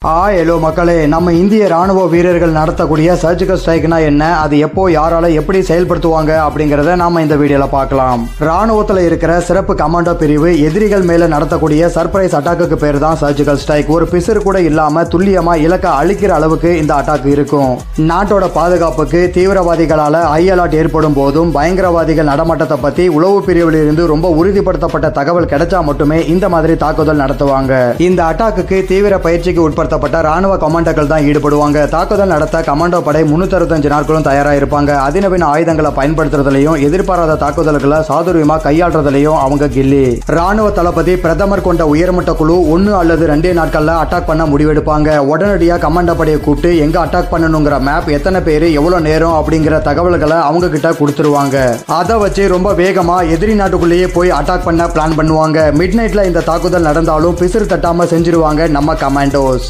Hello மக்களே, நம்ம இந்திய ராணுவ வீரர்கள் நடத்தக்கூடிய சர்ஜிக்கல் ஸ்ட்ரைக்னா என்ன, அது எப்போ யாரால எப்படி செயல்படுத்துவாங்க அப்படிங்கறத நாம இந்த வீடியோல பார்க்கலாம். ராணுவத்துல இருக்கிற சிறப்பு கமாண்டோ பிரிவு எதிரிகள் மேல நடத்தக்கூடிய சர்ப்ரைஸ் அட்டாக்கு பேர் தான் சர்ஜிக்கல் ஸ்ட்ரைக். ஒரு பிசுறு கூட இல்லாம துல்லியமா இலக்கை அழிக்கிற அளவுக்கு இந்த அட்டாக் இருக்கும். நாட்டோட பாதுகாப்புக்கு தீவிரவாதிகளால ஹை அலர்ட் ஏற்படும் போதும் பயங்கரவாதிகள் நடமாட்டத்தை பத்தி உளவு பிரிவில் இருந்து ரொம்ப உறுதிப்படுத்தப்பட்ட தகவல் கிடைச்சா மட்டுமே இந்த மாதிரி தாக்குதல் நடத்துவாங்க. இந்த அட்டாக்கு தீவிர பயிற்சிக்கு உட்படுத்தப்பட்ட ராணுவ கமாண்டோக்கள் தான் ஈடுபடுவாங்க. தாக்குதல் நடத்த கமாண்டோ படை 365 நாட்களும் தயாராக இருப்பாங்க. அதிநவீன ஆயுதங்களை பயன்படுத்துறதுலையும் எதிர்பாராத தாக்குதல்களை சாதுரியமா கையாளுறதுலையும் அவங்க கில்லி. ராணுவ தளபதி பிரதமர் கொண்ட உயர்மட்ட குழு 1 அல்லது 2 நாட்கள்ல அட்டாக் பண்ண முடிவெடுப்பாங்க. உடனடியாக கமாண்டோ படையை கூப்பிட்டு எங்க அட்டாக் பண்ணணுங்கிற மேப், எத்தனை பேர், எவ்வளவு நேரம் அப்படிங்கிற தகவல்களை அவங்க கிட்ட கொடுத்துருவாங்க. அதை வச்சு ரொம்ப வேகமா எதிரி நாட்டுக்குள்ளேயே போய் அட்டாக் பண்ண பிளான் பண்ணுவாங்க. மிட் நைட்ல இந்த தாக்குதல் நடந்தாலும் பிசிறு தட்டாம செஞ்சிருவாங்க நம்ம கமாண்டோஸ்.